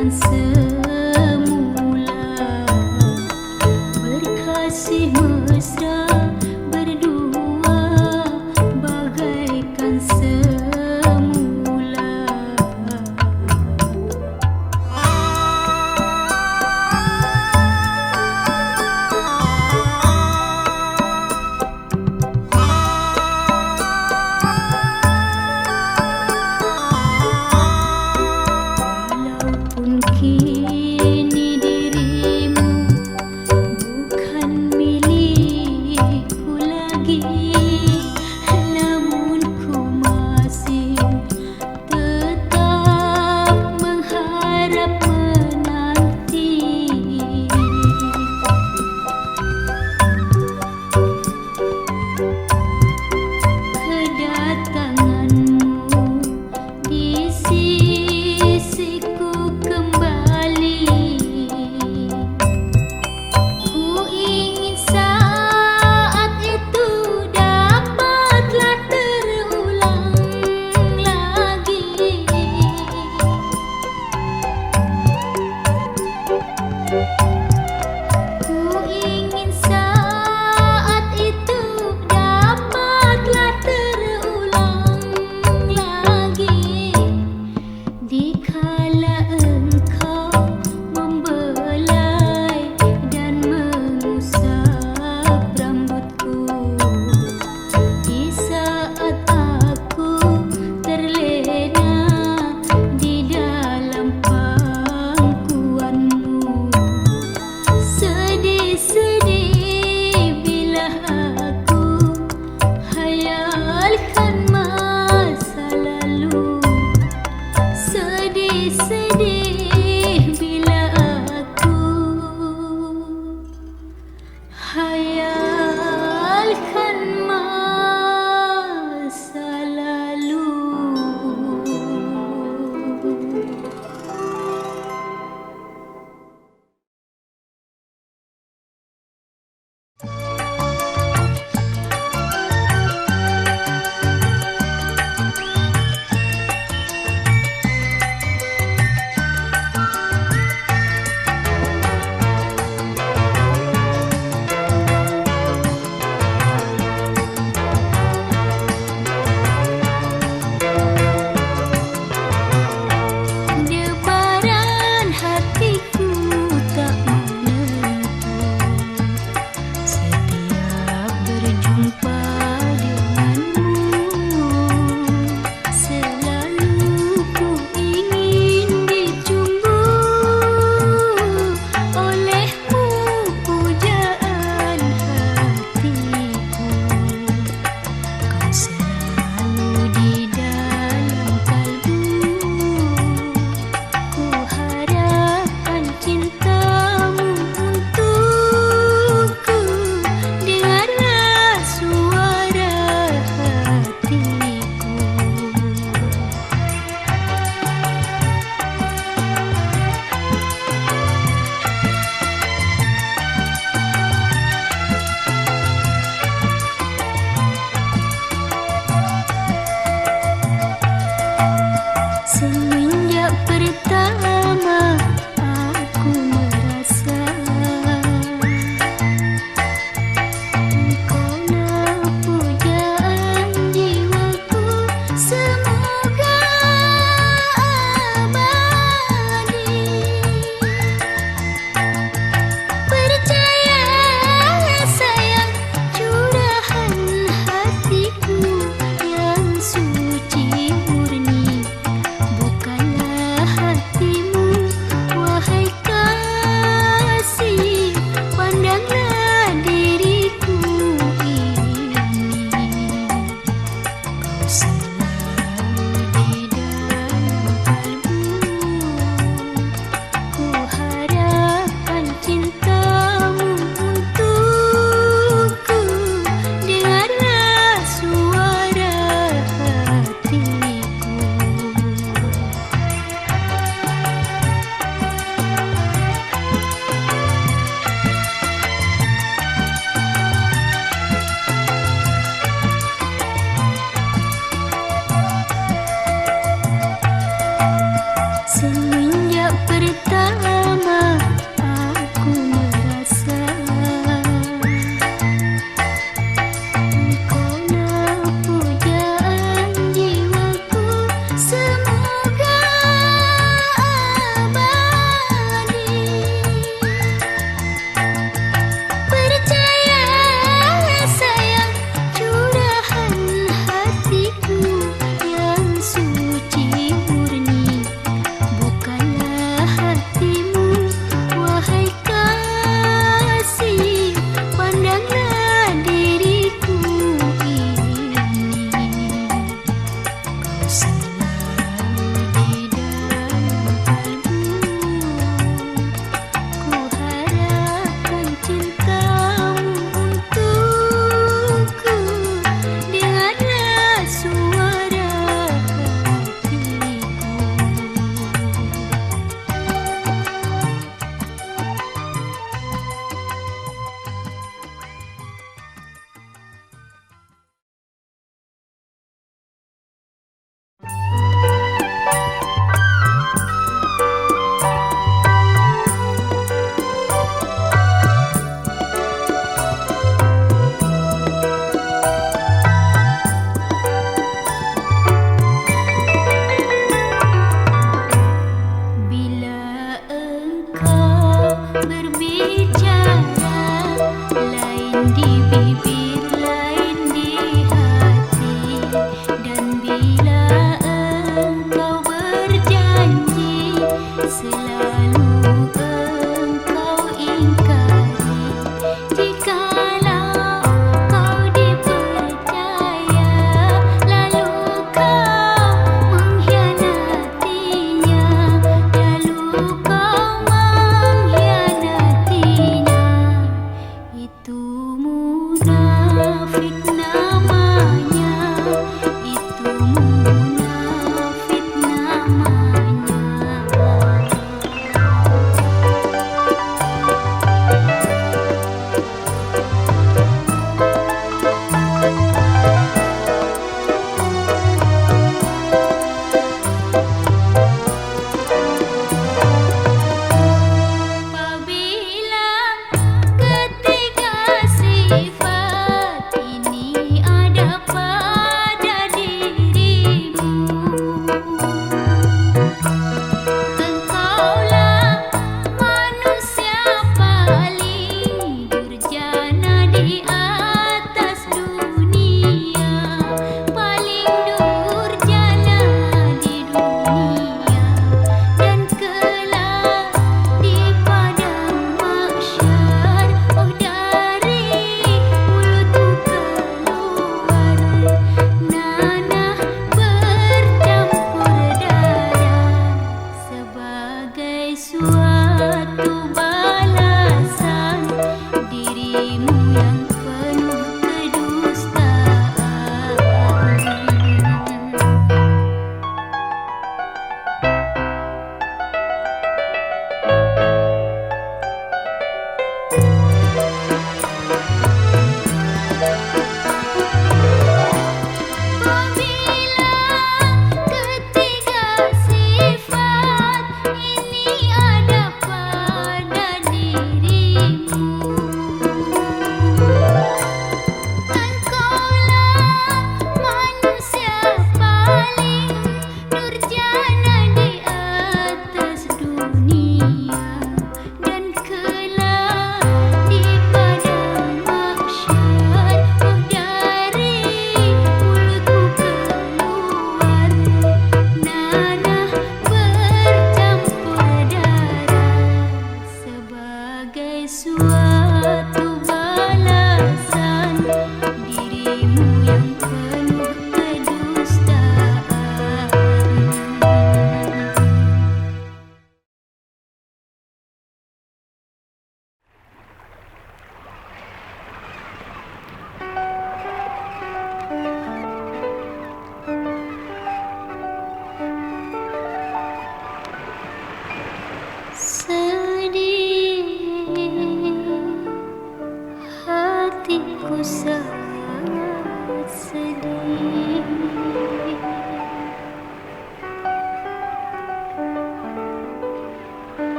bagaikan semula, berkasih mesra berdua bagaikan semula. Walaupun kita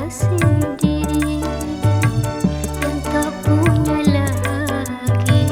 Sendiri yang tak punya lagi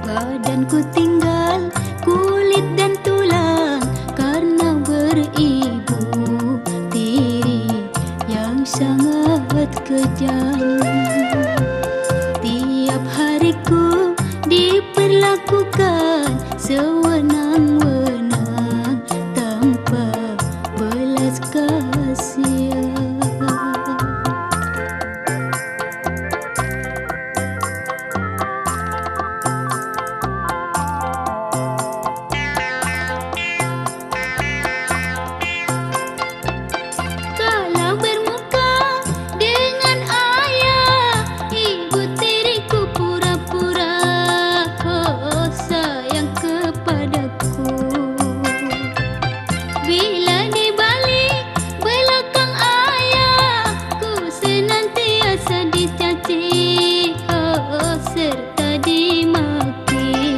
Badanku tinggal kulit dan tulang karena beribu tiri yang sangat kejam. Tiap hariku diperlakukan sewenang-wenang tanpa belas kasihan. Kalau bermuka dengan ayah, ibu tiriku pura-pura sayang kepadaku. Bila di balik belakang ayah, ku senantiasa dicaci serta dimaki.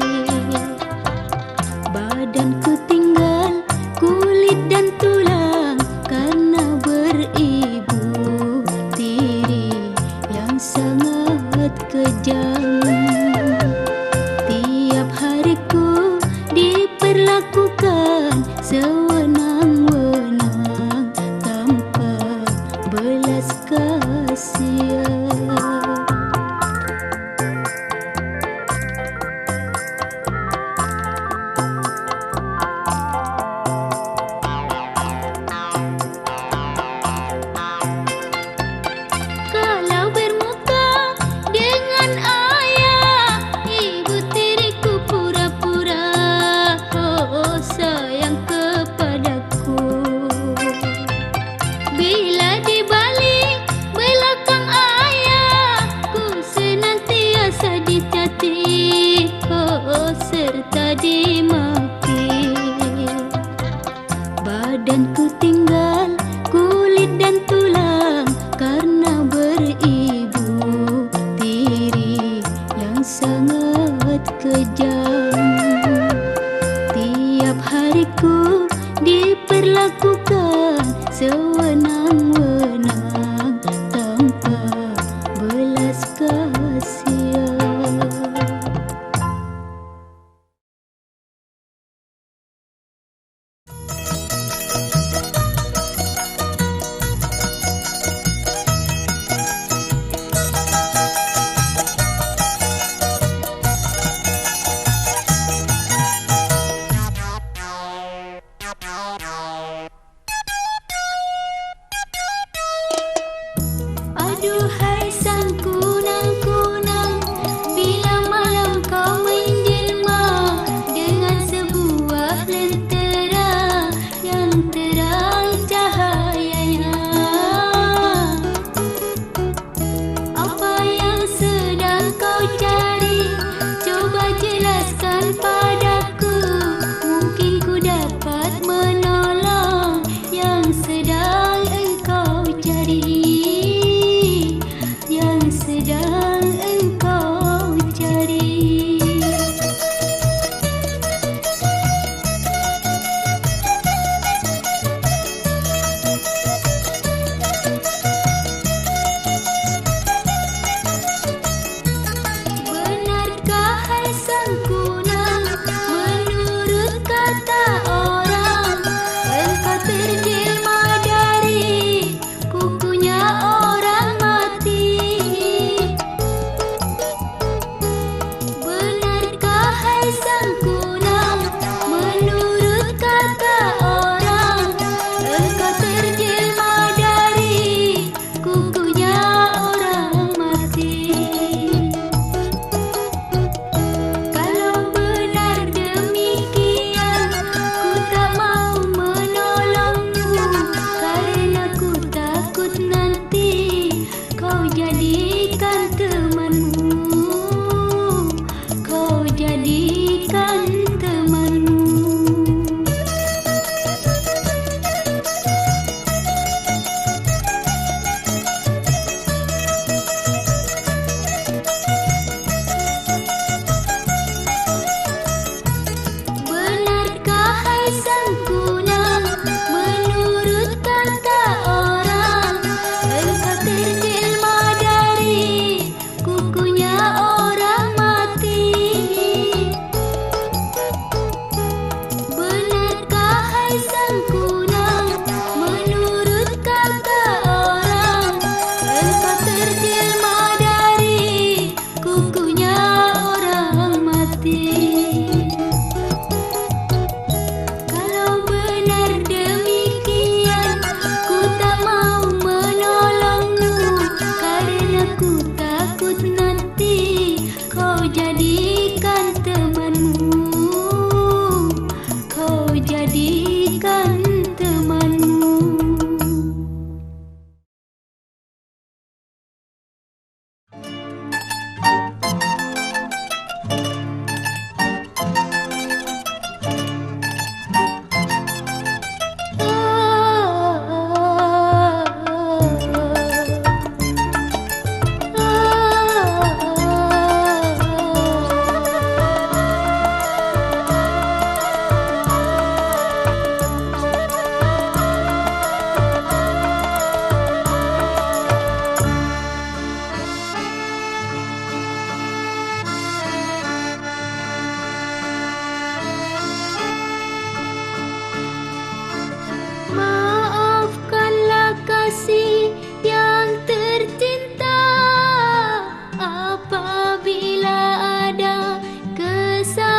Badanku tinggal kulit dan tulang karena beribu tiri yang sangat kejam. Tiap hariku diperlakukan sewenang-wenang tanpa belas kasihan. Kalau bermuka dengan ayah, ibu tiriku pura-pura sayang kepadaku. Bila di balik belakang ayah, ku senantiasa dicaci serta dimaki. Badanku tinggal kulit dan tulang karena beribu tiri yang sangat kejam. Tiap hariku diperlakukan sewenang-wenang tanpa belas kasihan. kekasih yang tercinta, apabila ada kesalahan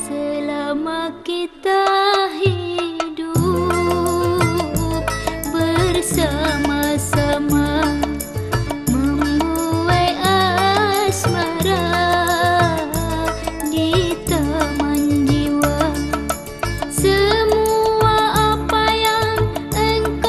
selama kita hidup bersama-sama membuai asmara di taman jiwa. Semua apa yang engkau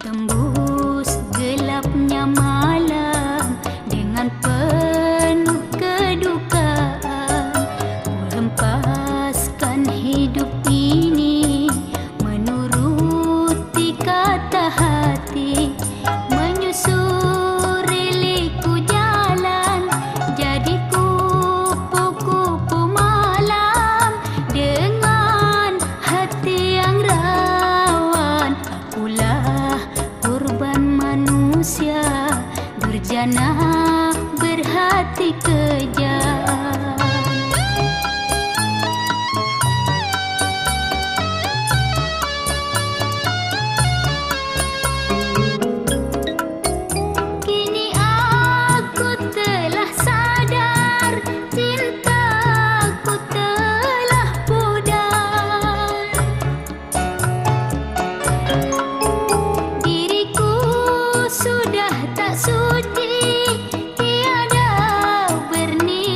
tembus gelapnya malam dengan penuh kedukaan. Ku hempaskan hidup ini menuruti kata hati, menyusuri liku jalan jadi kupu-kupu malam dengan hati yang rawan. Akulah korban manusia durjana berhati kejam. Kini aku telah sadar, cintaku telah pudar. Diriku sudah tak suci, tiada berniat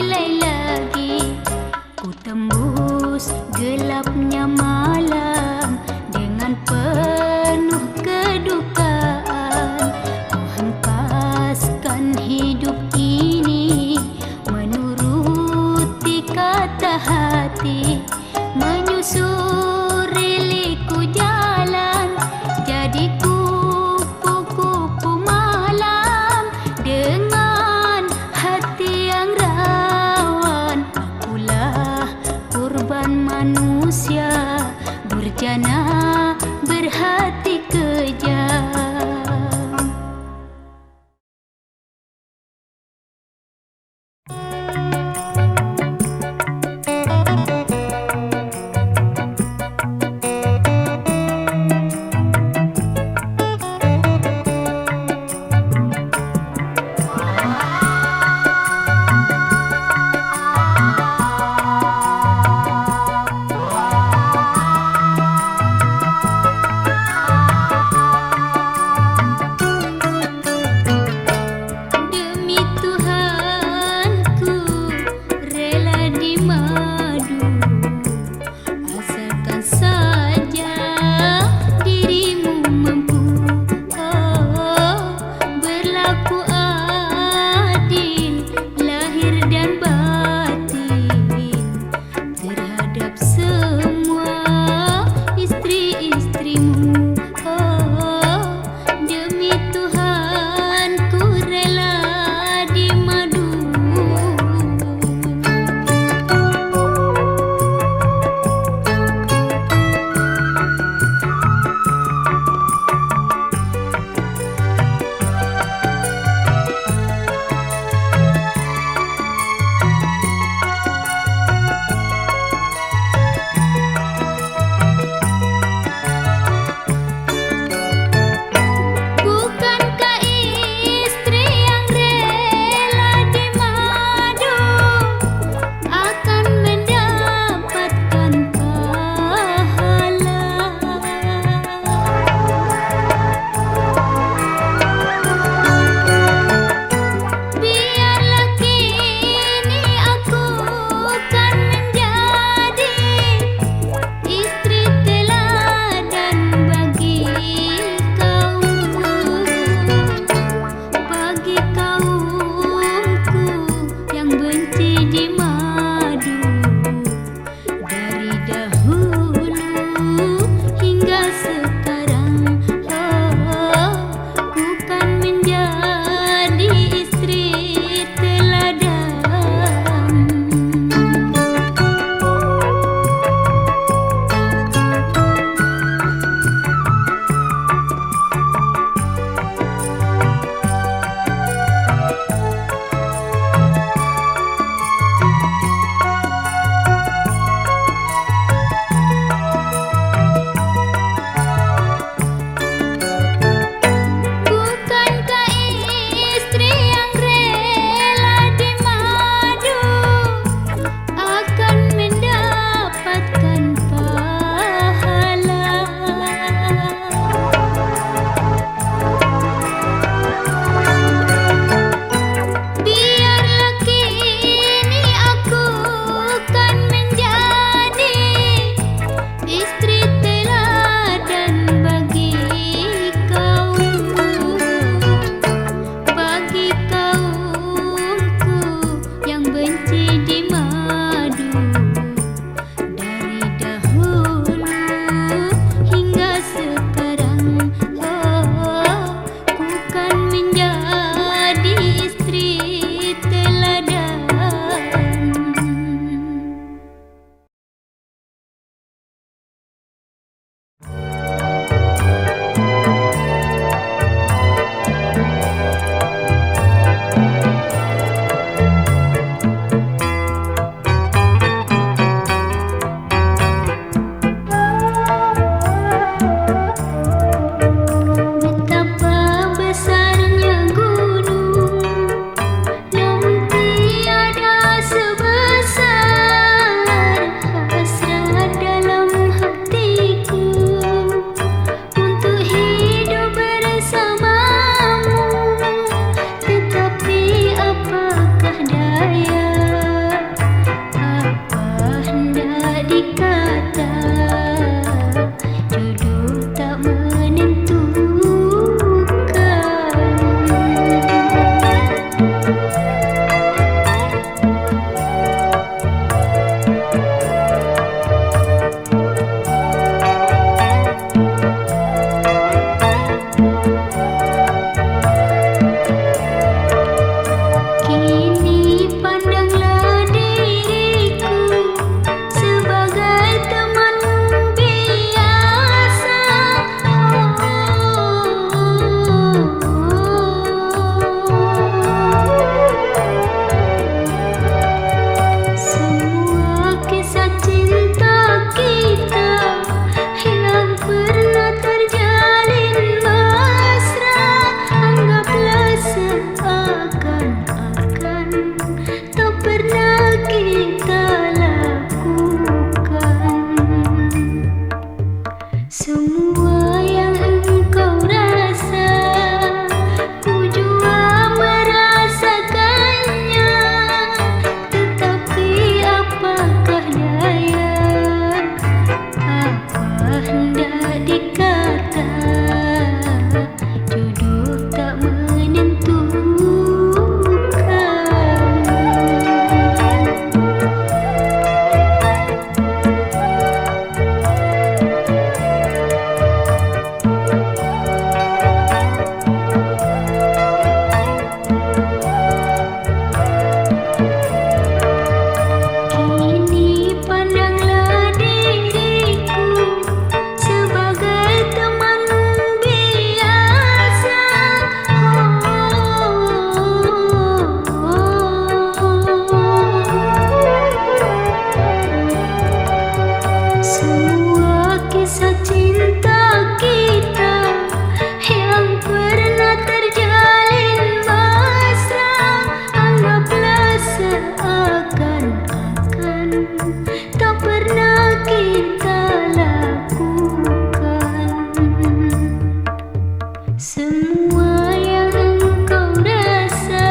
Semua yang kau rasa,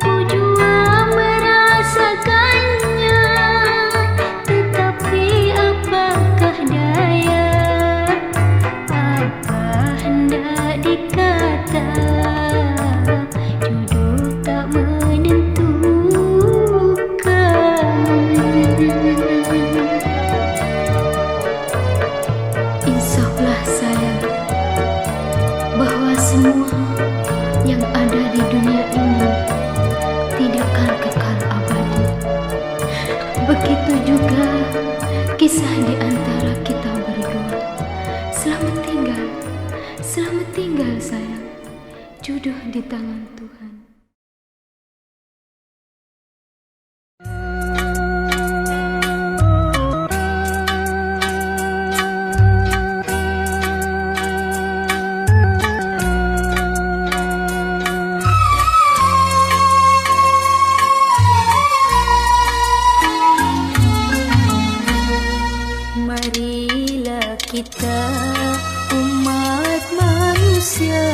ku jua merasakannya. Tetapi apakah daya, apa hendak dikata, jodoh tak menentukan. Insaflah sayang, bahwa semua yang ada di dunia ini tidakkan kekal abadi. Begitu juga kisah di antara kita berdua. Selamat tinggal sayang. Jodoh di tangan Tuhan. Marilah kita umat manusia,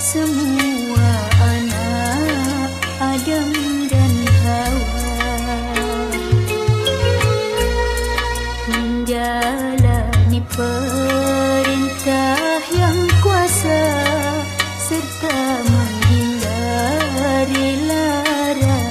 semua anak Adam dan Hawa, menjalani perintah yang kuasa serta menghindari larangannya.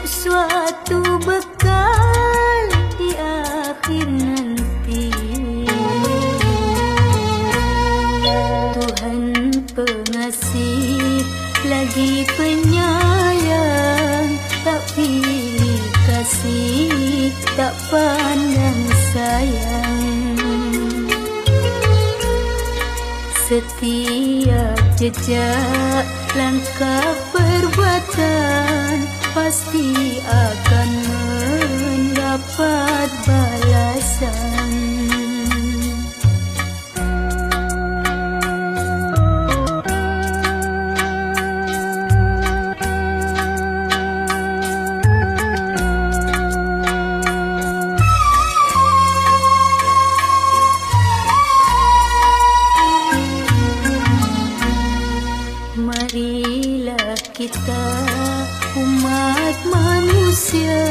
Suatu bekal di akhir nanti. Tuhan pengasih lagi penyayang, tak pilih kasih, tak pandang sayang. Setiap jejak langkah perbuatan pasti akan mendapat balasan. Marilah kita umat manusia,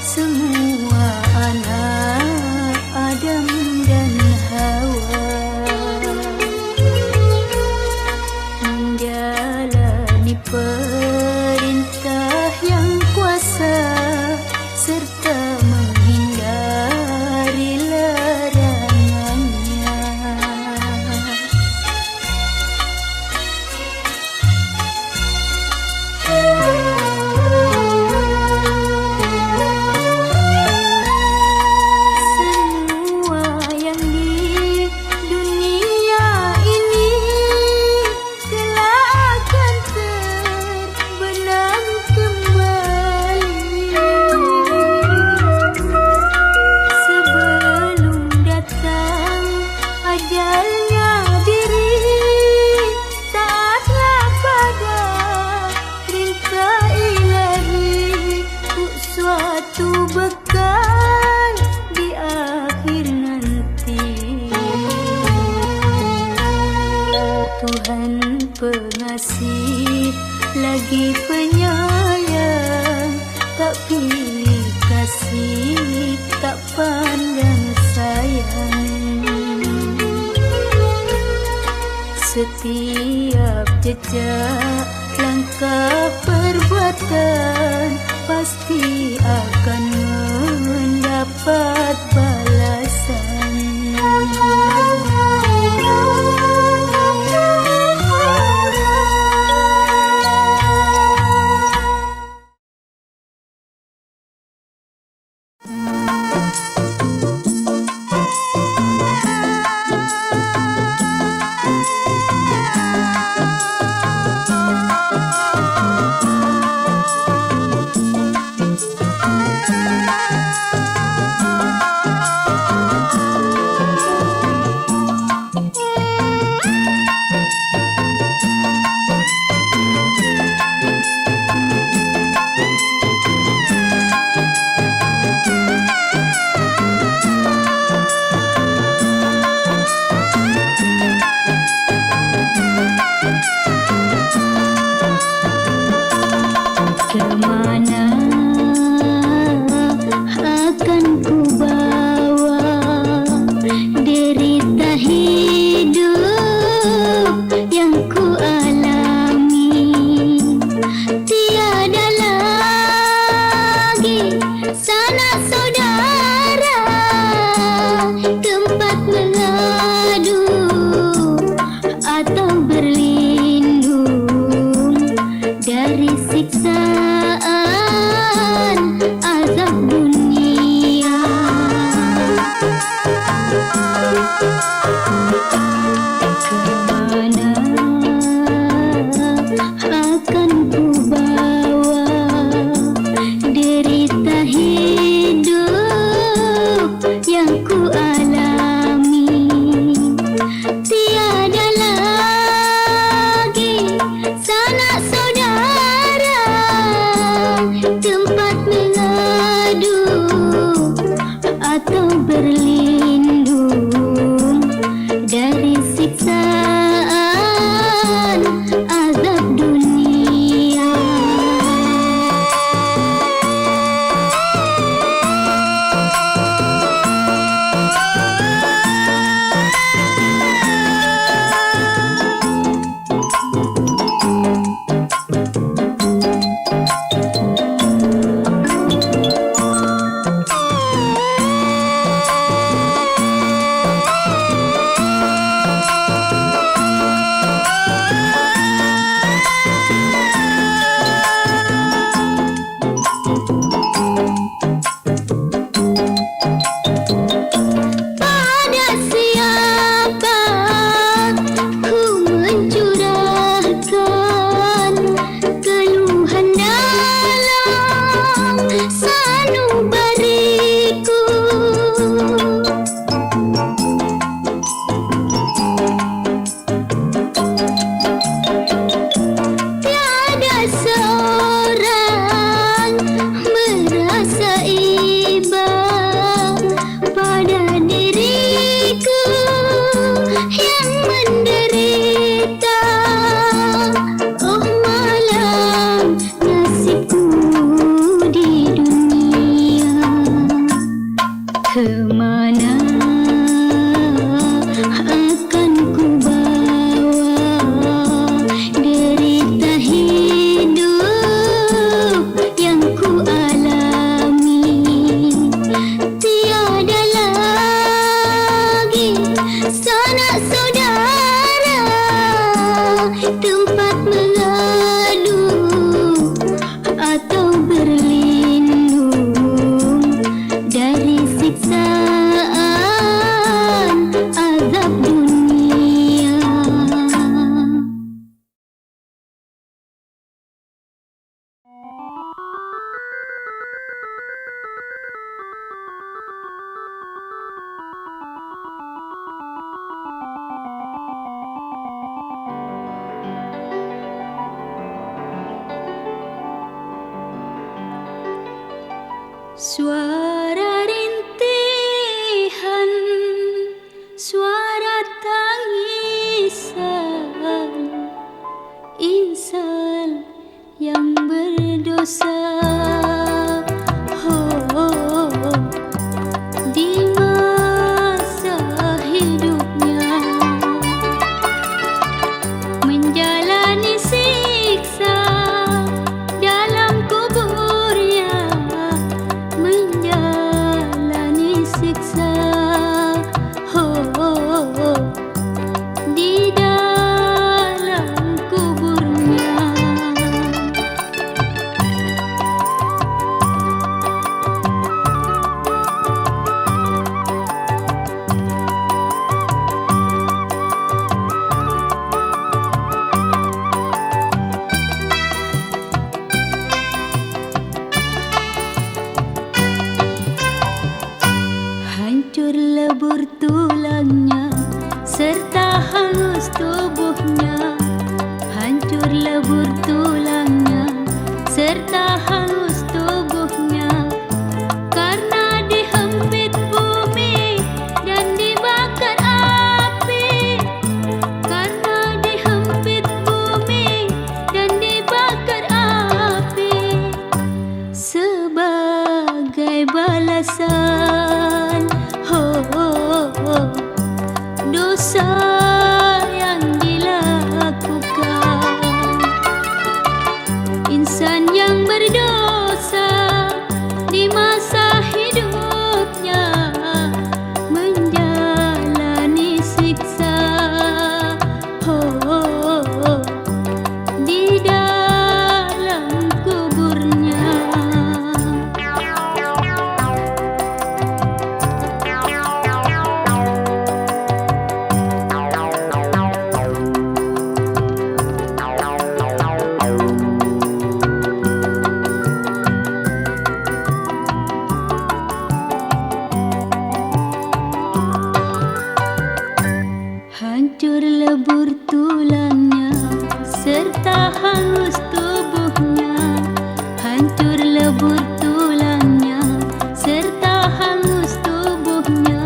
semua anak Adam dan Hawa, menjalani perintah yang kuasa serta menghindari larangannya. Suatu bekal di akhir nanti. Tuhan pengasih lagi penyayang, tak pilih kasih, tak pandang sayang. Setiap jejak langkah perbuatan pasti akan mendapat Kemana akan ku bawa derita hidup yang ku alami. Tiada lagi sanak saudara, tempat mengadu atau berlindung dari siksaan azab dunia. Kemana akan ku bawa derita hidup yang ku alami. Tiada lagi sanak saudara, tempat mengadu atau berlindung dari siksaan azab dunia. Pada siapa ku mencurahkan keluhan dalam sanubariku. Tiada seorang merasa iba pada diriku yang menderita. Oh malam nasibku di dunia. Kemana akan ku bawa derita hidup yang ku alami. Tiada lagi sanak saudara, tempat mengadu atau berlindung dari siksaan azab dunia. Suara rintihan, suara tangisan insan yang berdosa. Oh, di masa hidupnya menjalani siksa dalam kuburnya, menjalani hancur lebur tulangnya serta hangus tubuhnya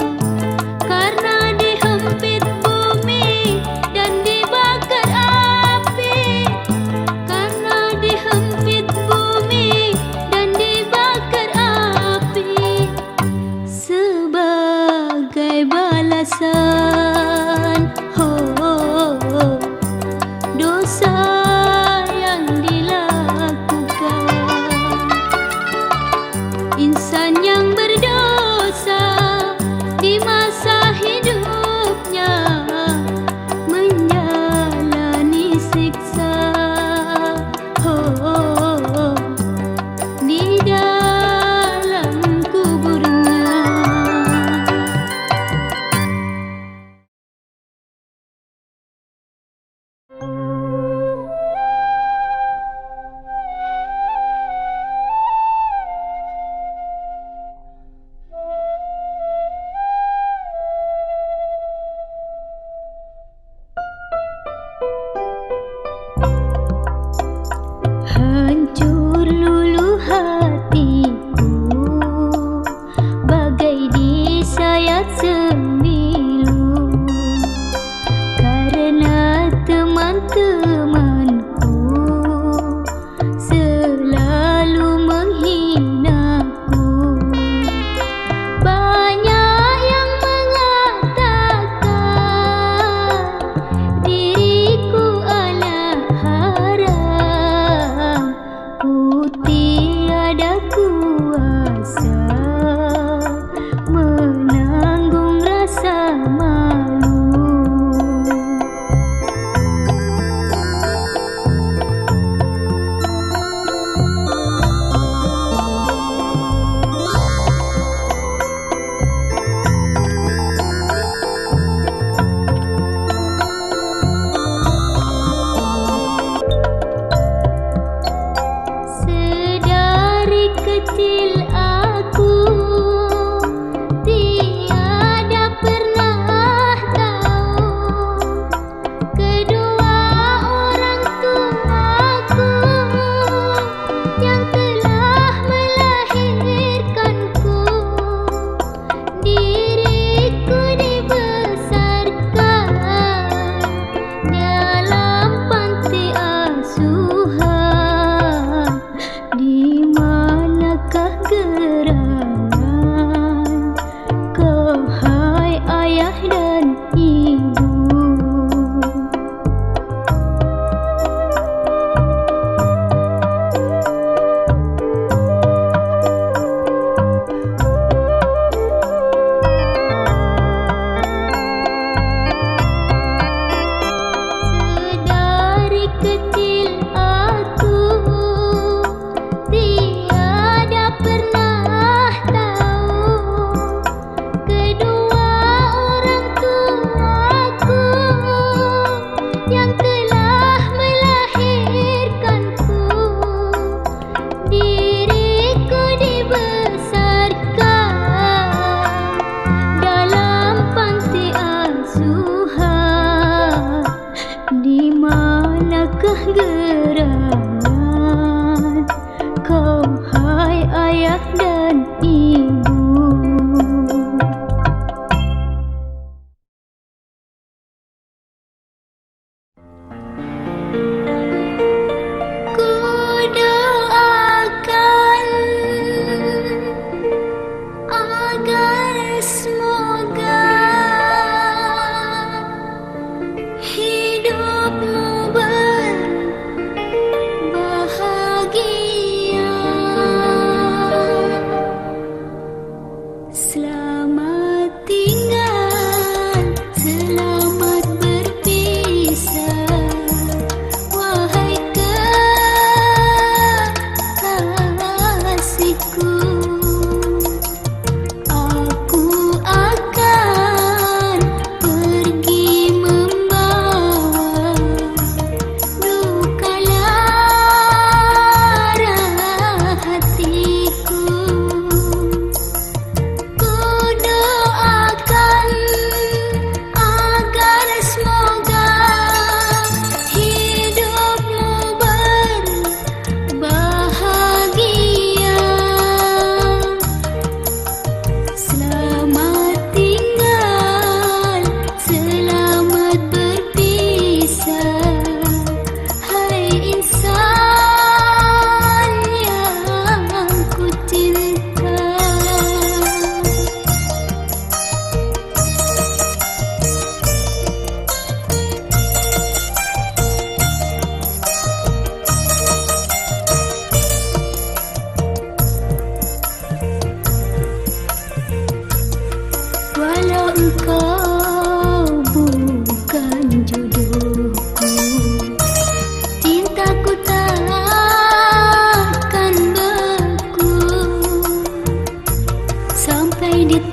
karena dihempit bumi dan dibakar api. Karena dihempit bumi dan dibakar api sebagai balasan dosa yang dilakukan. Insan yang berdosa di masa hidupnya menjalani siksa di dalam kuburnya. Hancur luluh hatiku bagai disayat sembilu karena teman-temanku selalu menghinaku. Banyak yang mengatakan diriku anak haram, ku tiada kuasa menanggung rasa malu. Sedari kecil aku tiada pernah tahu kedua orang tuaku yang telah melahirkanku. Diriku dibesarkan dalam panti asuhan. Di manakah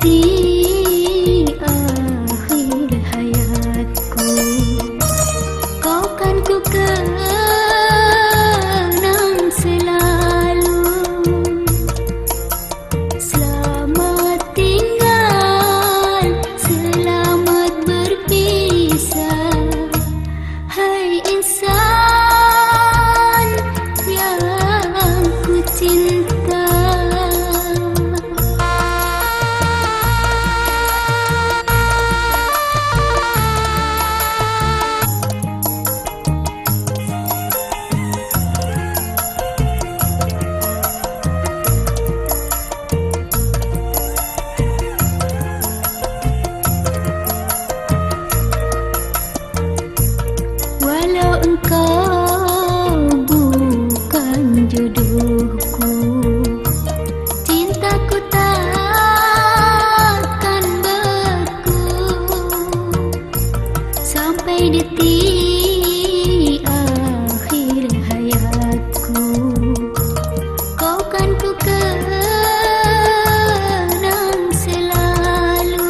detik akhir hayatku, kau kan ku kenang selalu. Selamat tinggal, selamat berpisah, hai insan yang ku cinta. Walau engkau bukan jodohku, cintaku takkan beku sampai detik akhir hayatku, kau kan ku kenang selalu.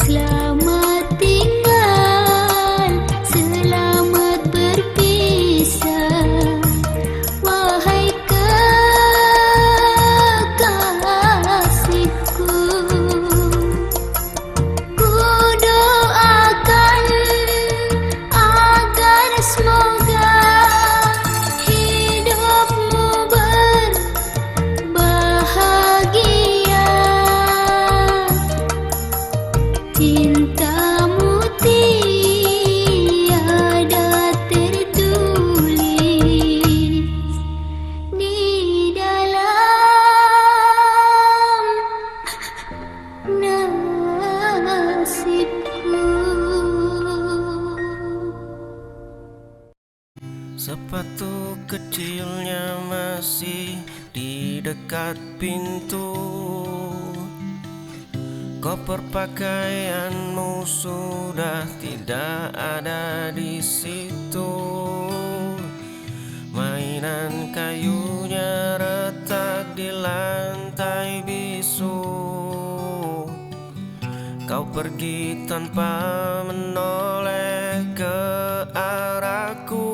Selamat tinggal, selamat berpisah, wahai kekasihku. Ku doakan agar semoga hidupmu berbahagia. Cintamu tiada tertulis di dalam nasibku. Sepatu kecilnya masih di dekat pintu, koper pakaianmu sudah tidak ada di situ. Mainan kayunya retak di lantai bisu. Kau pergi tanpa menoleh ke arahku.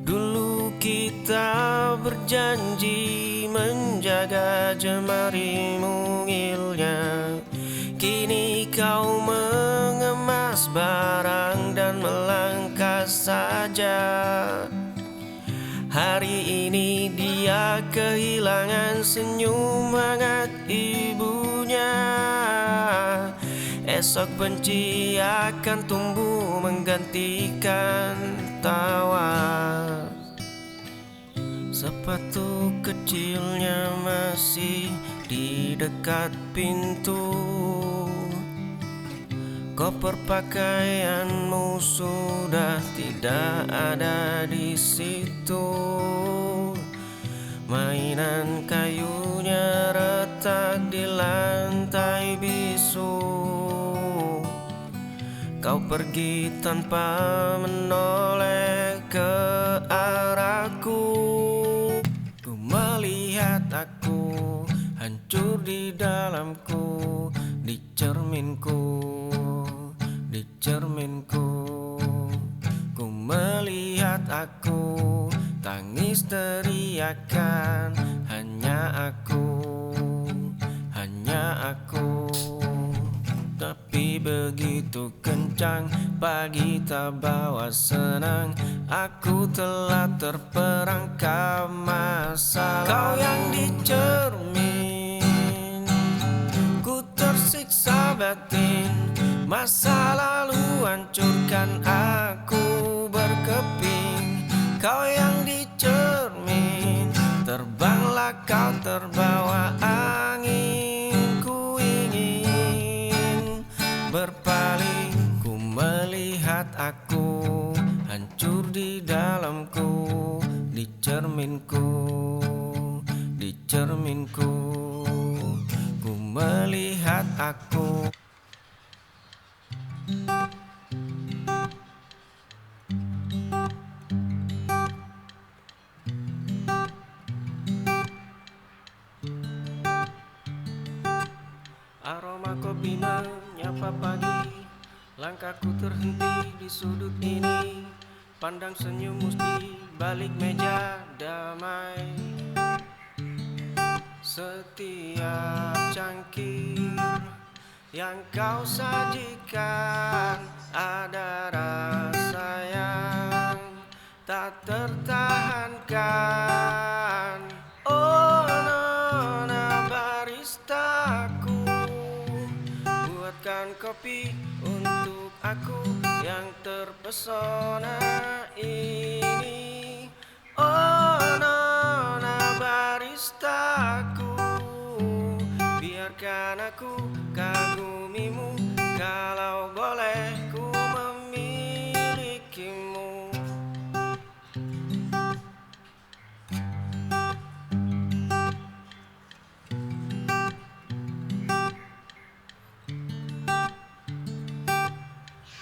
Dulu kita berjanji menjaga jemari mungilnya. Kini kau mengemas barang dan melangkah saja. Hari ini dia kehilangan senyum hangat ibunya. Esok benci akan tumbuh menggantikan tawa. Sepatu kecilnya masih di dekat pintu, koper pakaianmu sudah tidak ada di situ. Mainan kayunya retak di lantai bisu. Kau pergi tanpa menoleh ke arahku. Ku melihat aku hancur di dalamku, di cerminku, di cerminku. Ku melihat aku tangis teriakan, hanya aku, hanya aku. Tapi begitu kencang, pagi tak bawa senang. Aku telah terperangkap masalah. Kau yang dicermin, ku tersiksa batin. Masa lalu hancurkan aku berkeping. Kau yang dicermin, terbanglah kau terbawa angin. Ku ingin berpaling, ku melihat aku hancur di dalamku, di cerminku, di cerminku. Ku melihat aku. menyapa pagi. Langkahku terhenti di sudut ini, pandang senyummu di balik meja damai. Setiap cangkir yang kau sajikan ada rasa yang tak tertahankan. Oh nona baristaku, buatkan kopi untuk aku yang terpesona ini. Oh nona baristaku, biarkan aku kagumimu, kalau boleh ku memilikimu.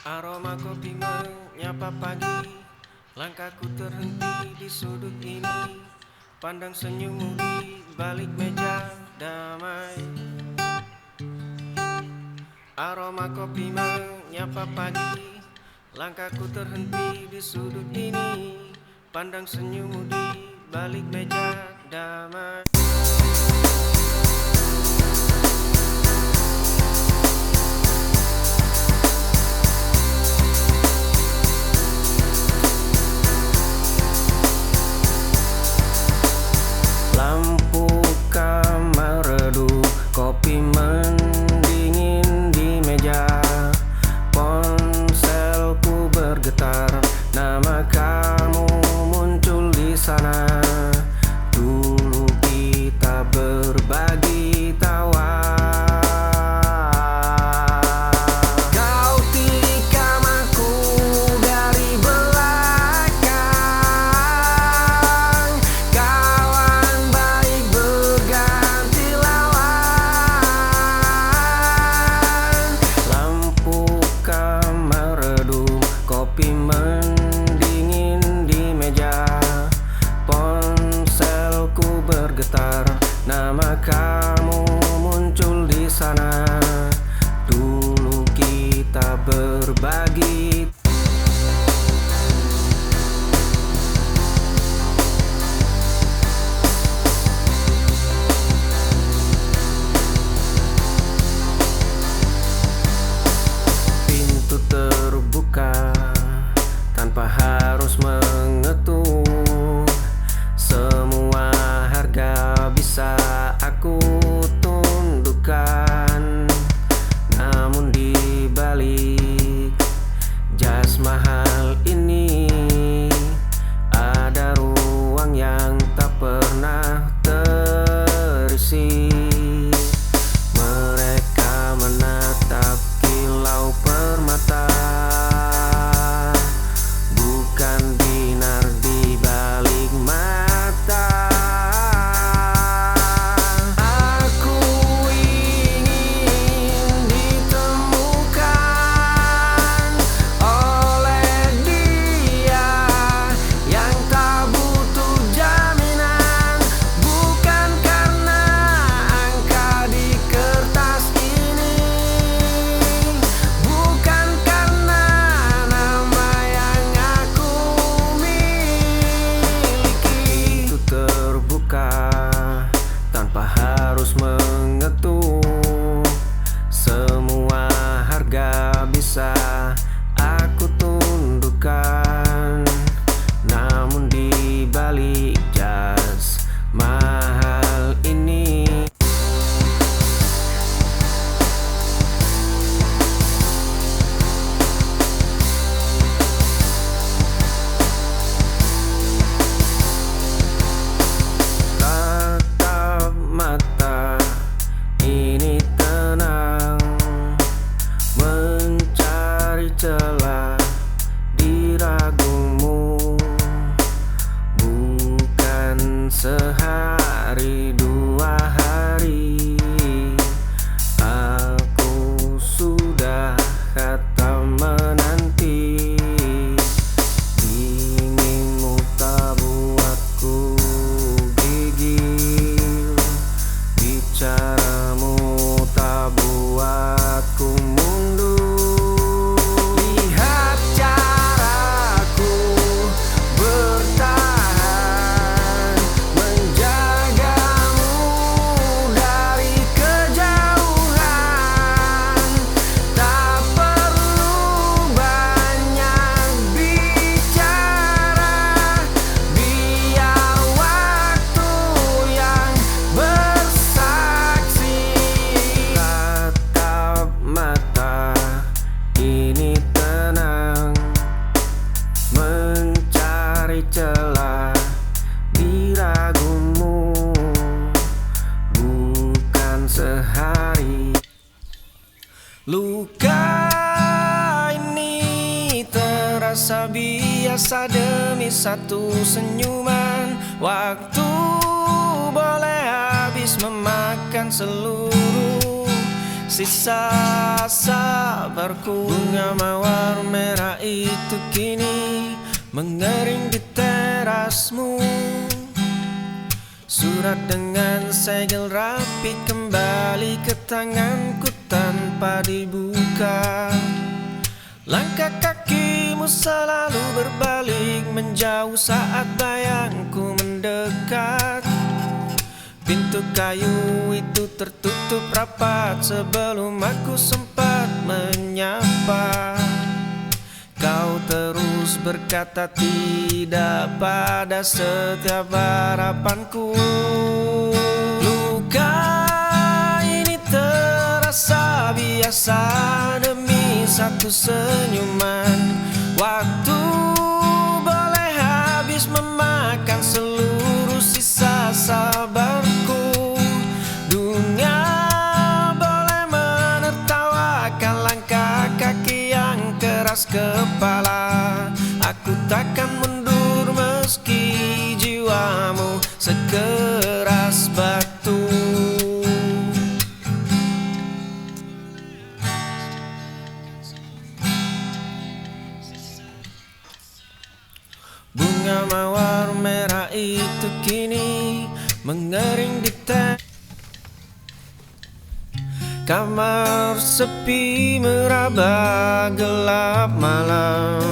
Aroma kopi menyapa pagi, langkahku terhenti di sudut ini, pandang senyummu di balik meja damai. Aroma kopi menyapa pagi, langkahku terhenti di sudut ini, pandang senyummu di balik meja damai. Lampu kamar redup, kopi mendingin di meja. Ponselku bergetar, nama kamu muncul di sana. Dulu kita berbagi tawa. Kau tikam aku dari belakang, kawan baik berganti lawan. Lampu kamar redup, kopi mendingin di meja. Ponselku bergetar, nama kamu muncul di sana. Dulu kita berbagi. Pintu terbuka tanpa harus mengetuk, semua harga bisa aku celah diragumu, bukan sehari. Luka ini terasa biasa demi satu senyuman. Waktu boleh habis memakan seluruh sisa sabarku. Bunga mawar merah itu kini mengering di terasmu. Surat dengan segel rapi kembali ke tanganku tanpa dibuka. Langkah kakimu selalu berbalik menjauh saat bayangku mendekat. Pintu kayu itu tertutup rapat sebelum aku sempat menyapa. Kau terus berkata tidak pada setiap harapanku. Luka ini terasa biasa demi satu senyuman. Waktu boleh habis memakan seluruh sisa sabarku. Dunia boleh menertawakan langkah kaki yang keras kepala. Aku takkan mundur meski jiwamu sekeras batu. Bunga mawar merah itu kini mengering di kamar sepi meraba gelap malam.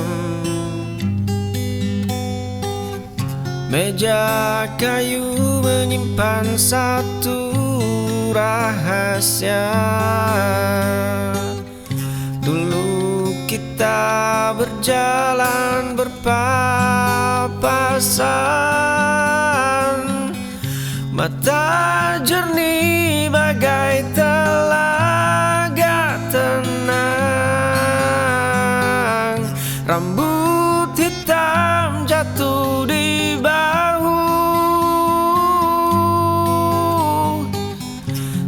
Meja kayu menyimpan satu rahasia. Dulu kita berjalan berpapasan, mata jernih bagai telaga tenang. Rambut hitam jatuh di bahu,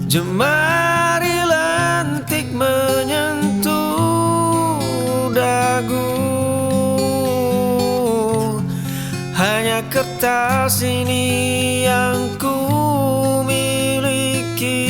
jemari lentik menyentuh dagu. Hanya kertas ini yang ku miliki.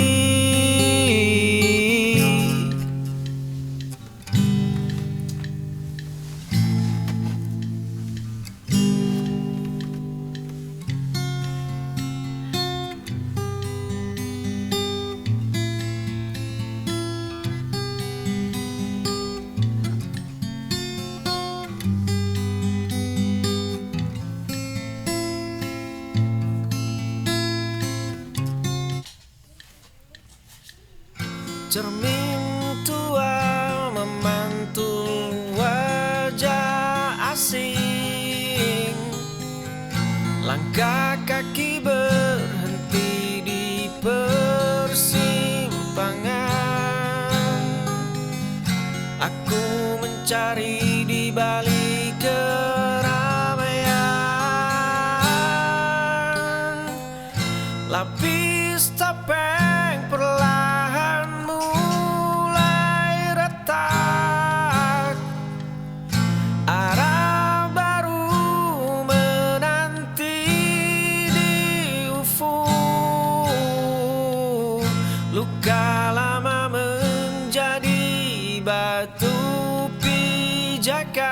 Cermin tua memantul wajah asing. Langkah kaki berhenti di persimpangan. Aku mencari di balik keramaian. Lapis topeng perlahan mulai retak. Arah baru menanti di ufuk. Luka lama menjadi batu pijakan.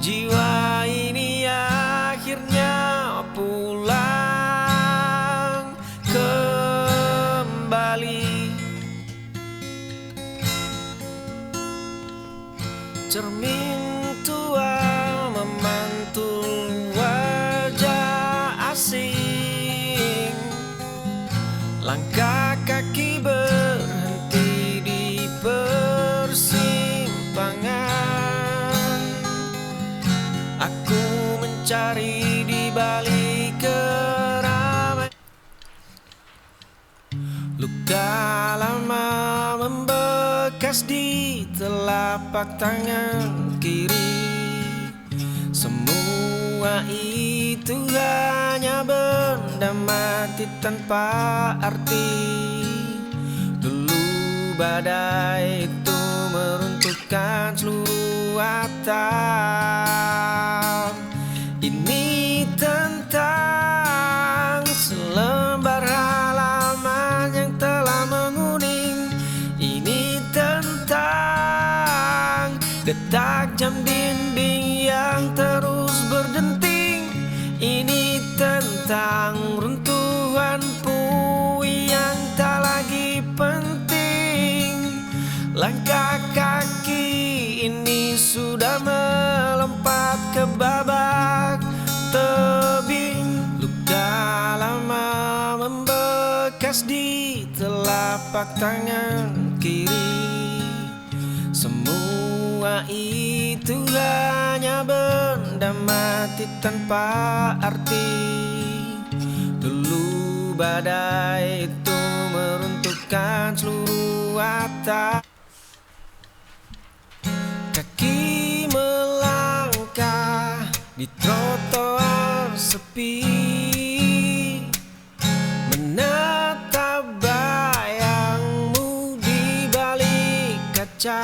Jiwa ini akhirnya pulang kembali. Cermin tua memantul wajah asing. Langkah kaki berhenti di persimpangan. Aku mencari di balik keramaian. Luka lama membekas di telapak tangan kiri. itu hanya benda mati tanpa arti. Dulu badai itu meruntuhkan seluruh atap. Ini tentang selembar halaman yang telah menguning. Ini tentang detak jam dinding yang terus berdenting. Ini tentang runtuhan puing yang tak lagi penting. Langkah kaki ini sudah melompat ke babak tebing. Luka lama membekas di telapak tangan kiri. Semua itu hanya benda mati tanpa arti. Dulu badai itu meruntuhkan seluruh atap. Kaki melangkah di trotoar sepi, menatap bayangmu di balik kaca.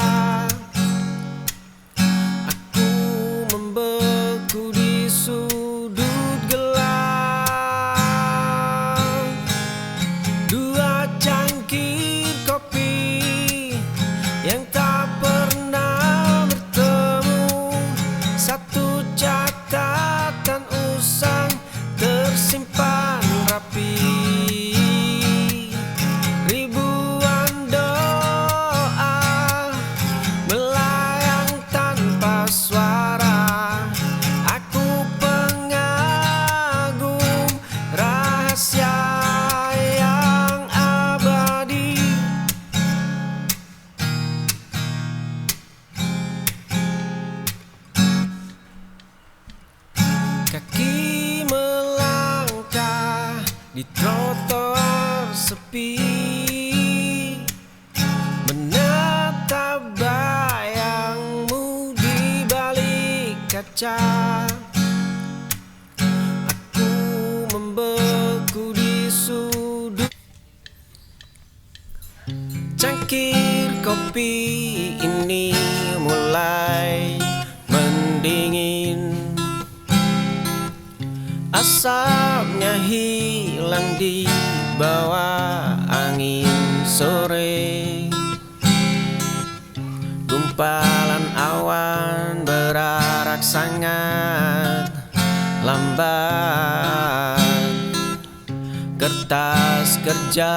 Aku membeku di sudut gelap. Dua cangkir kopi yang tak pernah bertemu. Satu catatan usang tersimpan rapi. Ribuan doa melayang tanpa suara. Aku pengagum rahasia yang abadi. Kaki melangkah di trotoar sepi, menatap bayangmu di balik kaca. Aku membeku di sudut. Cangkir kopi ini mulai mendingin. Asapnya hilang di bawah angin sore. Gumpalan awan berarak sangat lambat. Kertas kerja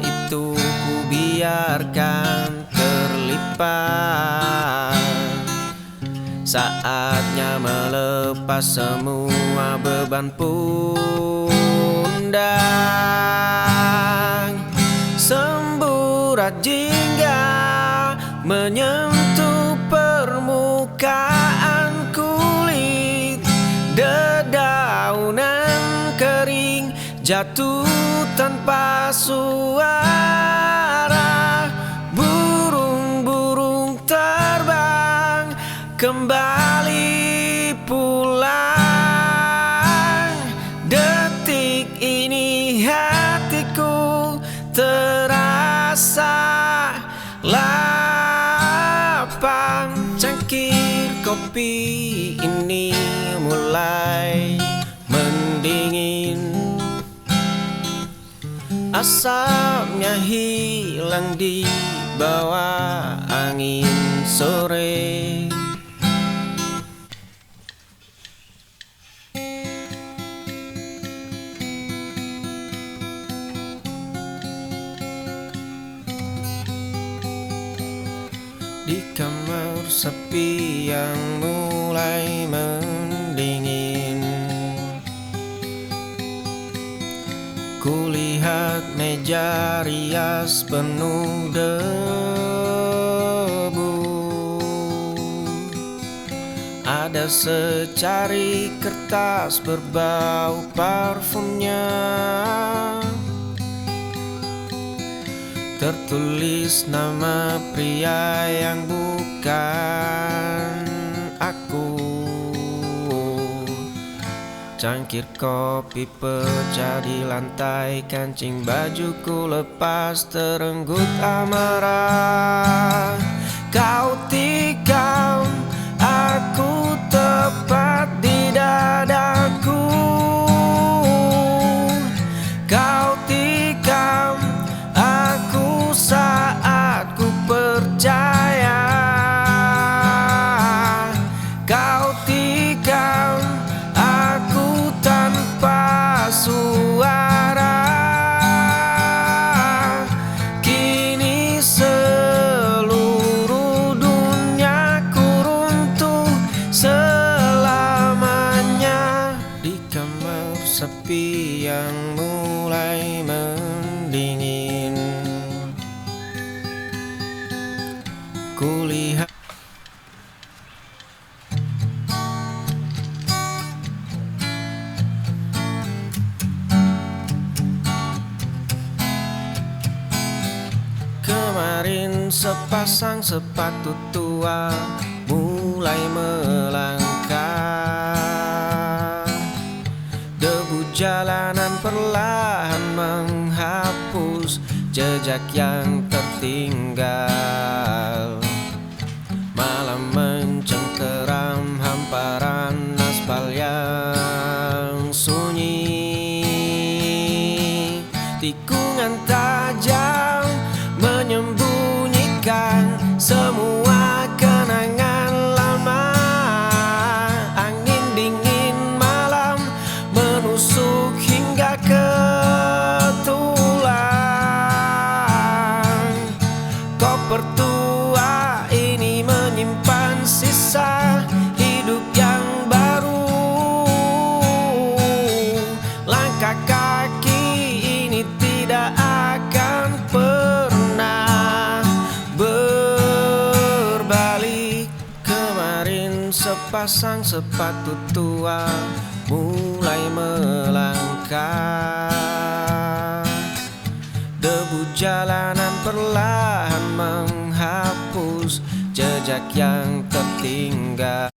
itu ku biarkan terlipat. Saatnya melepas semua beban pundak. Semburat jingga menyentuh permukaan kulit. Dedaunan kering jatuh tanpa suara. Burung-burung terbang kembali pulang. Detik ini hatiku terasa lapang. Cangkir kopi ini mulai mendingin. Asapnya hilang di bawah angin sore. Di kamar sepi yang mulai mendingin, kulihat meja rias penuh debu. Ada secari kertas berbau parfumnya. Tertulis nama pria yang bukan aku. Cangkir kopi pecah di lantai, kancing bajuku lepas terenggut amarah. Kau tikam aku tepat di dadaku. Kau tikam aku saat ku percaya. Kau tikam aku tanpa suara. Kini seluruh duniaku runtuh selamanya. Di kamar sepi yang mulai mendingin, kulihat kemarin sepasang sepatu tua mulai melangkah. Debu jalanan perlahan menghapus jejak yang tertinggal. Malam mencengkeram hamparan aspal yang sunyi. Tikungan tajam menyembunyikan semua kenangan lama. Angin dingin malam menusuk hingga ke tulang. Koper tua ini menyimpan sisa hidup yang baru. Langkah kaki ini tidak akan pernah berbalik. Kemarin sepasang sepatu tua mulai melangkah. Debu jalanan perlahan menghapus jejak yang tertinggal.